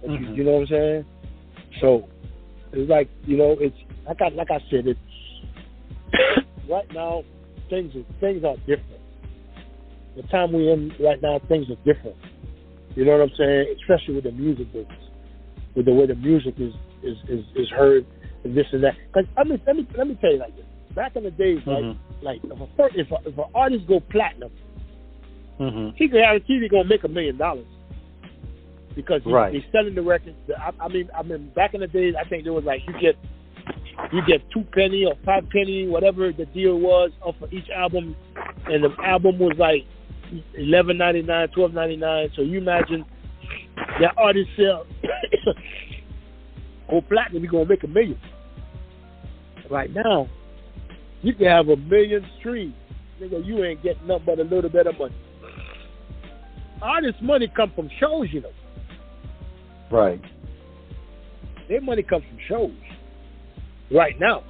Mm-hmm. You know what I'm saying? So it's like, it's like I said, it's right now things are different. The time we're in right now, things are different. You know what I'm saying? Especially with the music business, with the way the music is heard and this and that. Because let me tell you like this. Back in the days, like if an artist go platinum, he could have he's gonna make $1 million because he's selling the records. I mean, back in the days, I think there was like you get 2 penny or 5 penny, whatever the deal was, off of each album, and the album was like $11.99, $12.99. So you imagine that artist sell go platinum, you're gonna make $1 million. Right now, you can have 1 million streams, nigga. You ain't getting nothing but a little bit of money. Artist money come from shows, Right. Their money comes from shows. Right now.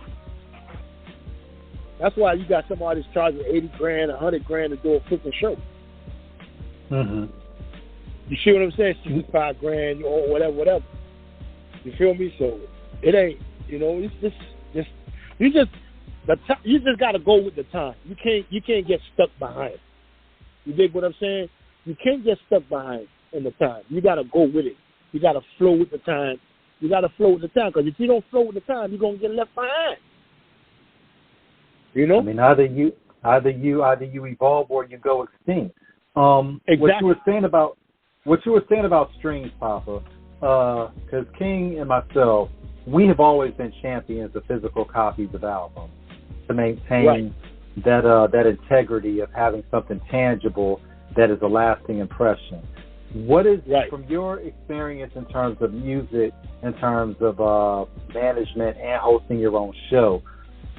That's why you got some artists charging $80,000, $100,000 to do a freaking show. Mm-hmm. You see what I'm saying? $65,000 or whatever. You feel me? So it ain't, it's just you just gotta go with the time. You can't get stuck behind. You dig what I'm saying? You can't get stuck behind in the time. You gotta go with it. You gotta flow with the time. You gotta flow with the time, because if you don't flow with the time, you're gonna get left behind. I mean, either you evolve or you go extinct. Exactly. What you were saying about streams, Papa, because King and myself, we have always been champions of physical copies of albums to maintain that integrity of having something tangible that is a lasting impression. What is, from your experience in terms of music, in terms of management and hosting your own show,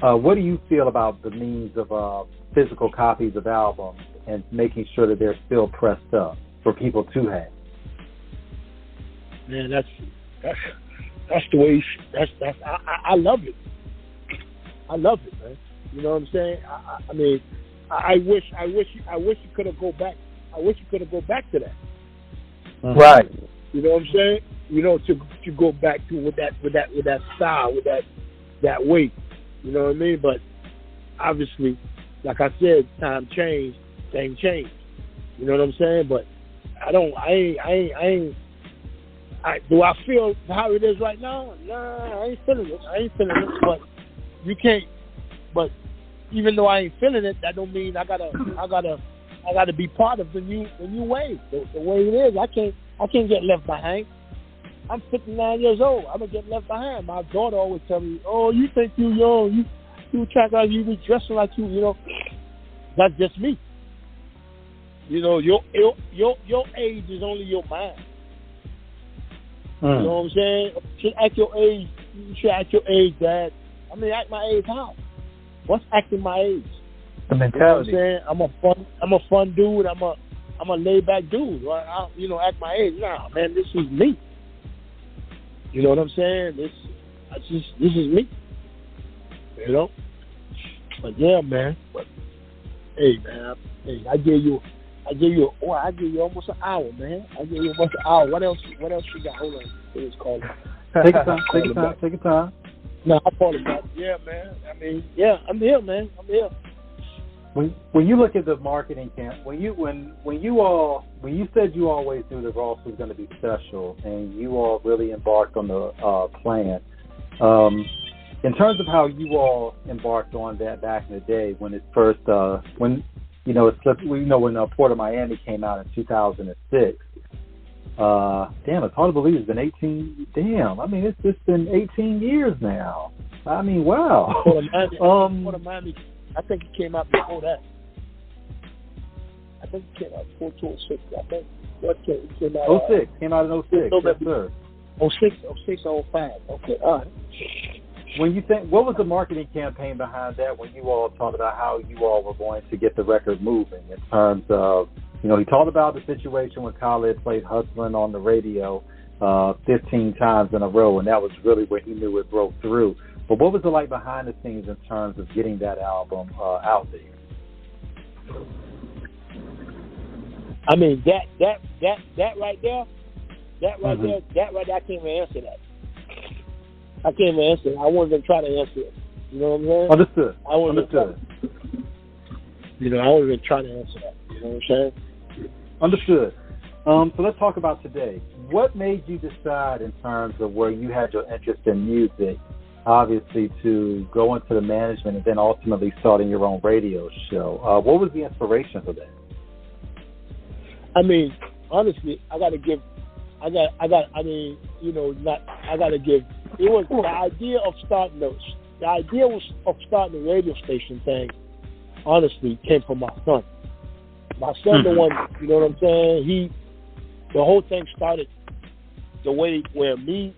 what do you feel about the means of physical copies of albums and making sure that they're still pressed up for people to have? Man, that's the way. I love it. I love it, man. You know what I'm saying? I mean, I wish you could have go back. I wish you could have go back to that. Right. You know what I'm saying? You know, to go back to with that style, with that way. You know what I mean? But obviously, like I said, time changed, things changed. You know what I'm saying? But do I feel how it is right now? Nah, I ain't feeling it. But you can't. But even though I ain't feeling it, that don't mean I gotta be part of the new way. The way it is, I can't get left behind. I'm 59 years old. I'm gonna get left behind. My daughter always tell me, "Oh, you think you young? You track like you be dressing like you." You know, that's just me. You know, your age is only your mind. You know what I'm saying? You should act your age. You should act your age, Dad. I mean, act my age how? What's acting my age? The mentality. You know what I'm saying? I'm a fun dude. I'm a laid back dude. I act my age. Nah, man, this is me. You know what I'm saying? This is me. You know? But yeah, man. But, hey, man. I give you almost an hour, man. I give you almost an hour. What else you got? Hold on. It's calling. Take your time. No, I'll call it back. Yeah, man. I mean, yeah, I'm here, man. I'm here. When you look at the marketing camp, when you said you always knew that Ross was going to be special, and you all really embarked on the plan, in terms of how you all embarked on that back in the day when it first when Port of Miami came out in 2006. Damn, it's hard to believe it's been 18. Damn, I mean it's been 18 years now. I mean, wow. Port of Miami. I think it came out before that. I think it came out before 2006. I think it came out. 06. Came out in 06. Yes, sir. 06, 05. Okay, all right. When you think, what was the marketing campaign behind that when you all talked about how you all were going to get the record moving in terms of, he talked about the situation when Khaled played Hustlin' on the radio 15 times in a row, and that was really where he knew it broke through. But what was it like behind the scenes in terms of getting that album out there? I mean, that right there, I can't even answer that. I can't even answer it. I wasn't going to try to answer it. You know what I'm saying? Understood. I wasn't going to try to answer that. You know what I'm saying? Understood. So let's talk about today. What made you decide in terms of where you had your interest in music, obviously, to go into the management and then ultimately starting your own radio show? What was the inspiration for that? I mean, honestly, it was the idea of starting the radio station thing, honestly, came from my son. My son, the one, you know what I'm saying? The whole thing started the way where me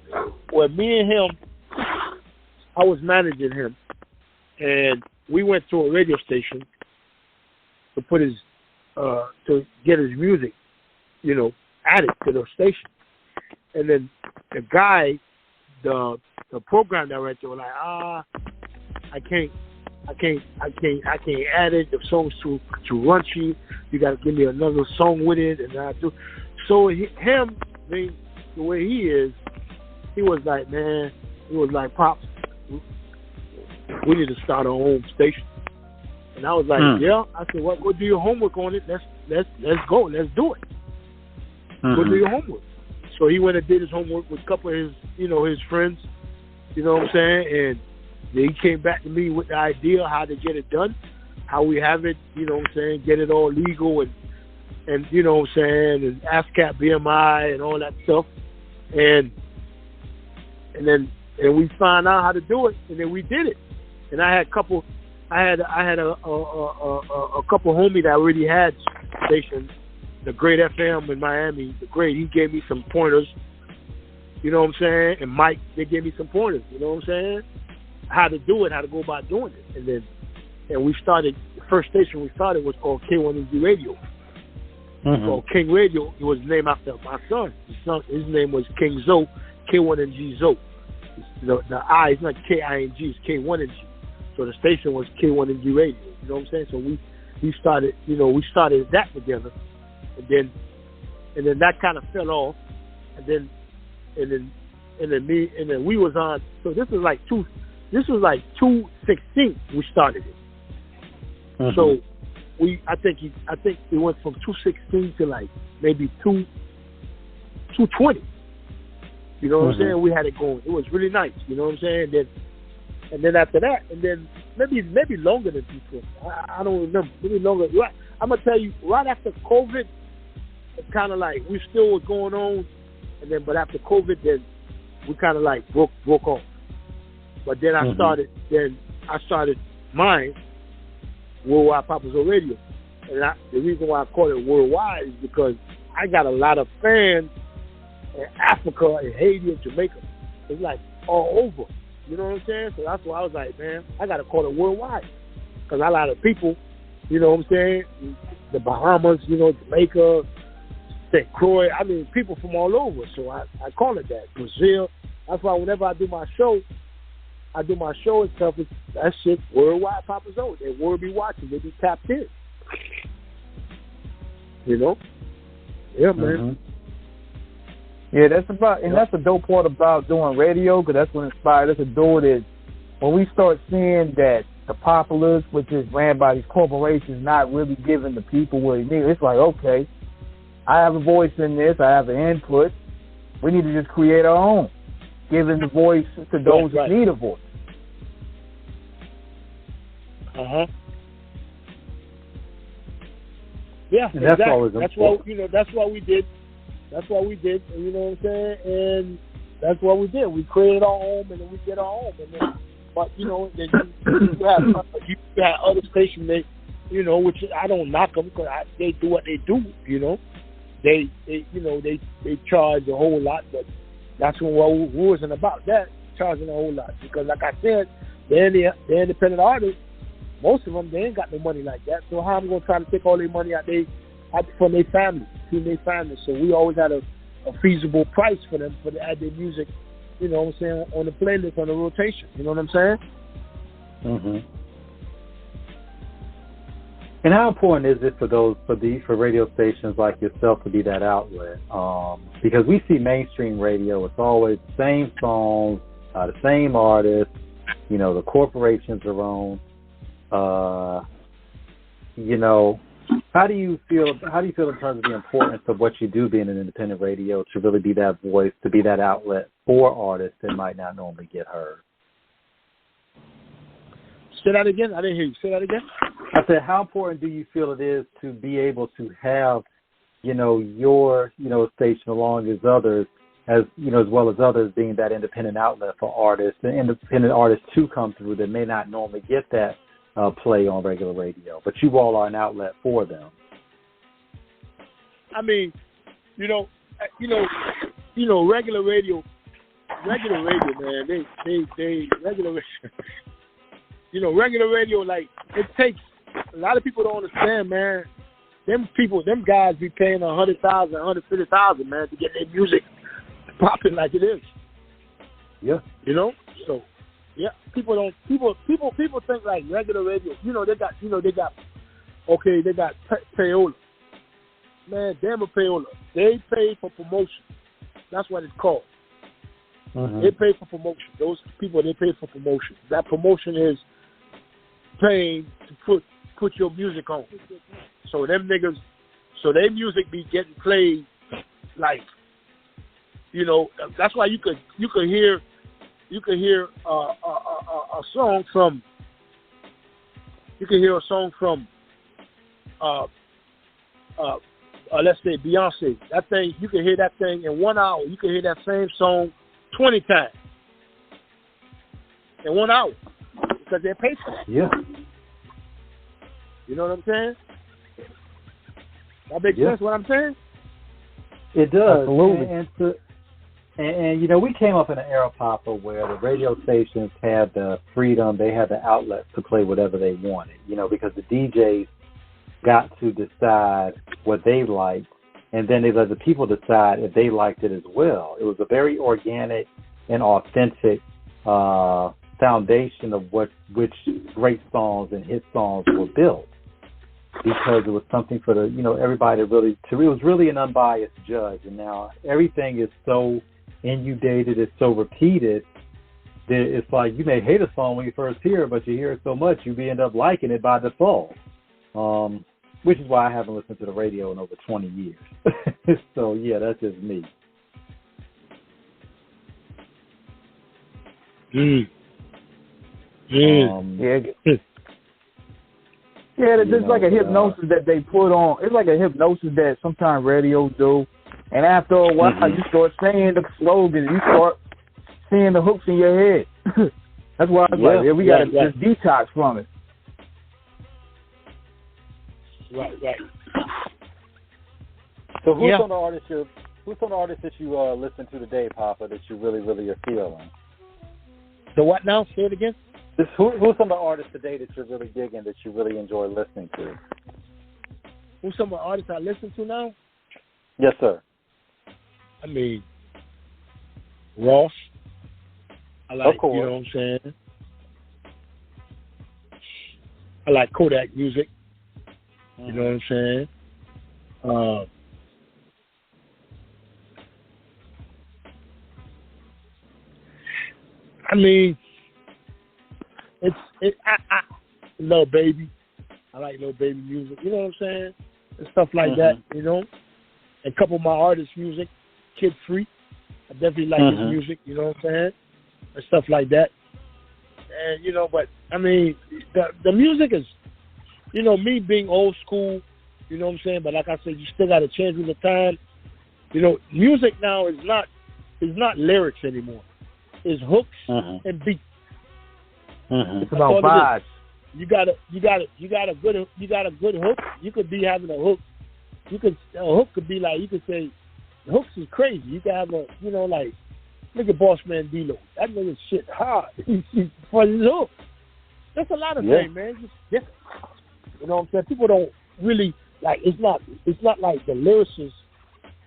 and him, I was managing him, and we went to a radio station to put to get his music, added to the station. And then the guy, the program director was like, I can't add it. The song's too raunchy. You got to give me another song with it, and I do. So the way he is, he was like, Pops, we need to start our own station. And I was like, yeah. I said, well, go do your homework on it. Let's go. Let's do it. Go do your homework. So he went and did his homework with a couple of his friends. You know what I'm saying? And then he came back to me with the idea how to get it done, how we have it, get it all legal and and ASCAP, BMI, and all that stuff, and we found out how to do it, and then we did it. And I had a couple I had a couple homies that already had stations. The Great FM in Miami, the Great, he gave me some pointers. You know what I'm saying? And Mike, they gave me some pointers. You know what I'm saying? How to do it, how to go about doing it, and we started. The first station we started was called K1NG Radio. Called King Radio. It was named after my son. His name was King Zoe, K1NG Zoe. The I is not K-I-N-G, it's K1NG. So the station was K1NG Radio. You know what I'm saying? So we started, we started that together, and then that kind of fell off, and then we was on. So this was like 216 we started it. So I think we went from 216 to like maybe 220. You know what I'm saying? We had it going. It was really nice. You know what I'm saying? And then after that, and then maybe longer than 220. I don't remember. Maybe longer. I'm gonna tell you, right after COVID, it's kind of like we still was going on, but after COVID, then we kind of like broke off. But then I started mine, Worldwide PAPA Zoe Radio, and the reason why I call it worldwide is because I got a lot of fans in Africa and Haiti and Jamaica. It's like all over. You know what I'm saying? So that's why I was like, man, I got to call it worldwide. Because a lot of people, you know what I'm saying? The Bahamas, Jamaica, St. Croix. I mean, people from all over. So I call it that. Brazil. That's why whenever I do my show and stuff, that shit worldwide PAPA Zoe. They will be watching. They be tapped in. Yeah, man. Yeah, that's the dope part about doing radio, because that's what inspired us to do it. Is when we start seeing that the populace, which is ran by these corporations, not really giving the people what they need. It's like, okay, I have a voice in this. I have an input. We need to just create our own, giving the voice to those who need a voice. Yeah, and exactly. That's why we did. That's what we did, you know what I'm saying? And that's what we did. We created our home, and then we did our home. And then, but, then you have other stations that, which I don't knock them because they do what they do, They charge a whole lot, but that's what we wasn't about that, charging a whole lot. Because, like I said, the independent artists, most of them, they ain't got no money like that. So how am I going to try to take all their money out from their family? So we always had a feasible price for them to add their music, you know what I'm saying, on the playlist, on the rotation. You know what I'm saying? And how important is it for radio stations like yourself to be that outlet? Because we see mainstream radio, it's always the same songs, the same artists. The corporations are on. How do you feel in terms of the importance of what you do being an independent radio to really be that voice, to be that outlet for artists that might not normally get heard? Say that again. I didn't hear you. Say that again. I said, how important do you feel it is to be able to have, your, station along as others, as well as others being that independent outlet for artists and independent artists to come through that may not normally get that play on regular radio, but you all are an outlet for them. I mean, regular radio, man. Regular radio, like it takes a lot of people don't understand, man. Them guys be paying $100,000, $150,000, man, to get their music popping like it is. Yeah. So. Yeah, people think like regular radio. They got payola. Man, damn a payola. They pay for promotion. That's what it's called. They pay for promotion. Those people, they pay for promotion. That promotion is paying to put your music on. So them niggas, their music be getting played like, that's why you could hear a song from let's say Beyonce. That thing, you can hear that thing in 1 hour. You can hear that same song 20 times in 1 hour because they pay for it. Yeah. You know what I'm saying? That makes sense what I'm saying? It does. Absolutely. And you know, we came up in an era, Papa, where the radio stations had the freedom, they had the outlets to play whatever they wanted, you know, because the DJs got to decide what they liked, and then they let the people decide if they liked it as well. It was a very organic and authentic foundation of which great songs and hit songs were built, because it was something for the, you know, everybody it was really an unbiased judge. And now everything is so inundated, it's so repeated that it's like you may hate a song when you first hear it, but you hear it so much you end up liking it by default. Which is why I haven't listened to the radio in over 20 years. So yeah, that's just me. Yeah, it's just like a hypnosis that they put on. It's like a hypnosis that sometimes radios do. And after a while, you start saying the slogans. You start seeing the hooks in your head. That's why I was like, we got to just detox from it. Right. So who's on the artist that you listen to today, Papa, that you really, really are feeling? So what now? Say it again. Who's some of the artists today that you're really digging, that you really enjoy listening to? Who's some of the artists I listen to now? Yes, sir. I mean, Ross. I like, of course. You know what I'm saying? I like Kodak music. You know what I'm saying? I mean, I Lil Baby. I like Lil Baby music. You know what I'm saying? And stuff like that, you know? And a couple of my artists' music, Kid Free. I definitely like his music, you know what I'm saying? And stuff like that. And, you know, but, I mean, the music is, you know, me being old school, you know what I'm saying? But like I said, you still got to change with the time. You know, music now is not lyrics anymore. It's hooks and beats. It's about vibes. You got a good hook. You could be having a hook. A hook could be like, you could say, hooks is crazy. You can have a, you know, like, look at Boss Man D-Lo. That nigga shit hard for his hook. That's a lot of things, man. It's just different. You know what I'm saying? People don't really like. It's not like the lyricists.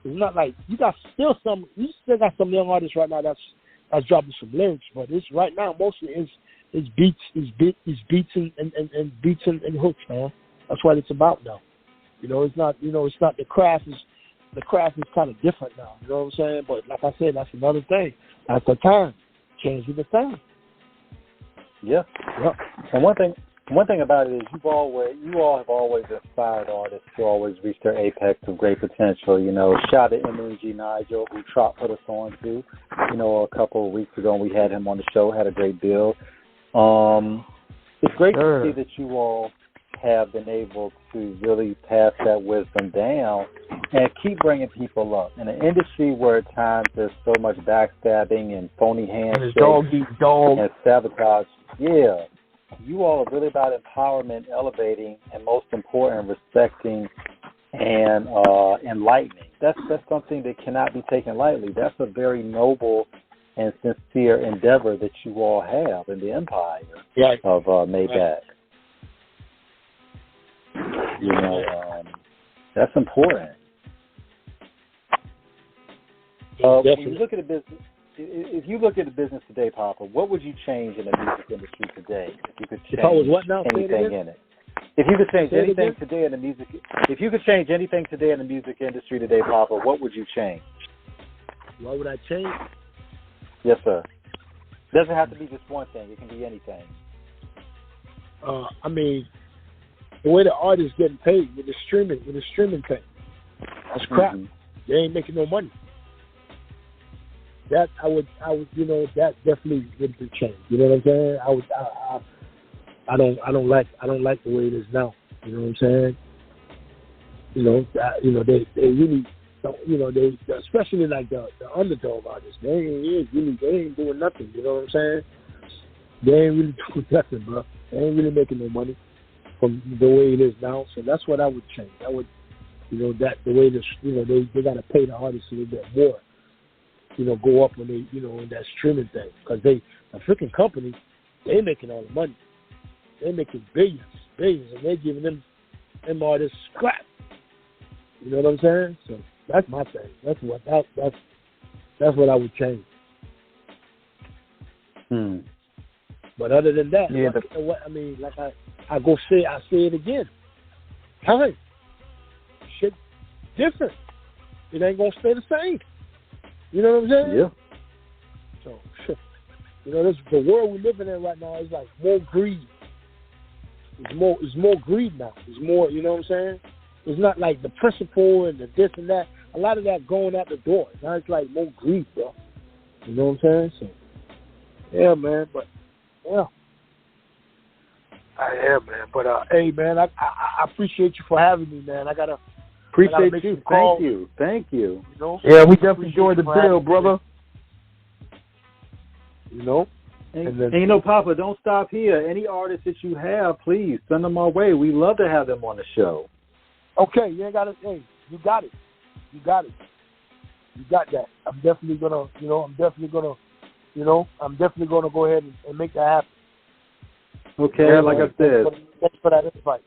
It's not like you still got some young artists right now that's dropping some lyrics, but it's right now mostly it's beats and beats and hooks, man. That's what it's about now. You know, it's not the craft is kind of different now. You know what I'm saying? But like I said, that's another thing. At the time, change with the time. Yeah. And one thing about it is you all have always inspired artists to always reach their apex of great potential. You know, shout out to MMG Nigel, who Trop put us on to. You know, a couple of weeks ago we had him on the show, had a great build. It's great to see that you all have been able to really pass that wisdom down and keep bringing people up. In an industry where at times there's so much backstabbing and phony handshakes and sabotage, you all are really about empowerment, elevating, and most important, respecting and enlightening. That's something that cannot be taken lightly. That's a very noble and sincere endeavor that you all have in the empire of Maybach. You know, that's important. When you look at a business, if you look at the business today, Papa, what would you change in the music industry today? If you could change anything in it. If you could change anything today in the music, if you could change anything today in the music industry today, Papa, what would you change? What would I change? Yes, sir. It doesn't have to be just one thing. It can be anything. I mean, the way the artists getting paid with the streaming thing, that's crap. They ain't making no money. That I would, you know, that definitely would be changed. You know what I'm saying? I don't like the way it is now. You know what I'm saying? You know, they really, you know, they especially like the underdog artists. They ain't doing nothing. You know what I'm saying? They ain't really doing nothing, bro. They ain't really making no money. from the way it is now. So that's what I would change. I would, that the way this, they got to pay the artists a little bit more, go up when they, in that streaming thing. Because the freaking company, they making all the money. They're making billions, and they're giving them artists scrap. You know what I'm saying? So that's my thing. That's what I would change. But other than that, I say it again. Time, shit, different. It ain't gonna stay the same. You know what I'm saying? Yeah. So, this the world we're living in right now is like more greed. It's more greed now. It's more, you know what I'm saying? It's not like the principle and the this and that. A lot of that going out the door. Now it's like more greed, bro. You know what I'm saying? So, yeah, man. But, well, man. But, hey, man, I appreciate you for having me, man. Appreciate you. Thank you. Yeah, we definitely enjoyed the bill, brother. And Papa, don't stop here. Any artists that you have, please send them our way. We love to have them on the show. Okay, you ain't got it. Hey, you got it. You got that. I'm definitely gonna go ahead and make that happen. Okay, like I said. Thanks for that invite.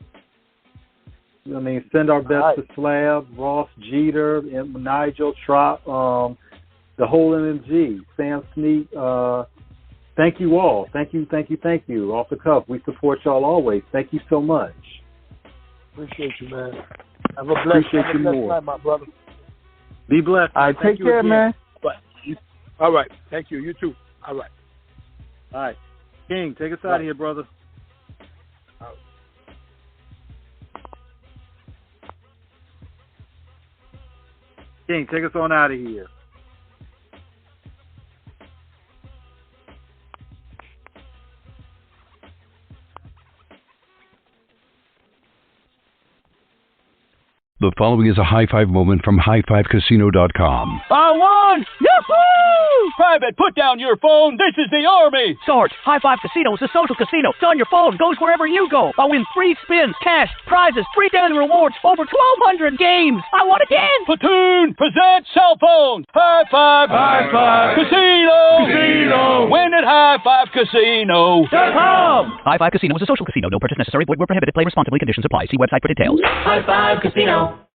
Send our best to Slab, Ross Jeter, Nigel Trop, the whole MMG, Sam Sneak. Thank you all. Thank you. Off the cuff, we support y'all always. Thank you so much. Appreciate you, man. Have a blessed night, my brother. Be blessed. All right, take care, man. All right. Thank you. You too. All right. All right. King, take us out of here, brother. King, take us on out of here. The following is a high-five moment from highfivecasino.com. I won! Yahoo! Private, put down your phone. This is the Army. Sarge, High Five Casino is a social casino. It's on your phone. Goes wherever you go. I win free spins, cash, prizes, free daily rewards, over 1,200 games. I won again. Platoon, present cell phones. High Five. High Five. Casino. Win at highfivecasino.com. High Five Casino is a social casino. No purchase necessary. Void where prohibited. Play responsibly. Conditions apply. See website for details. High Five Casino.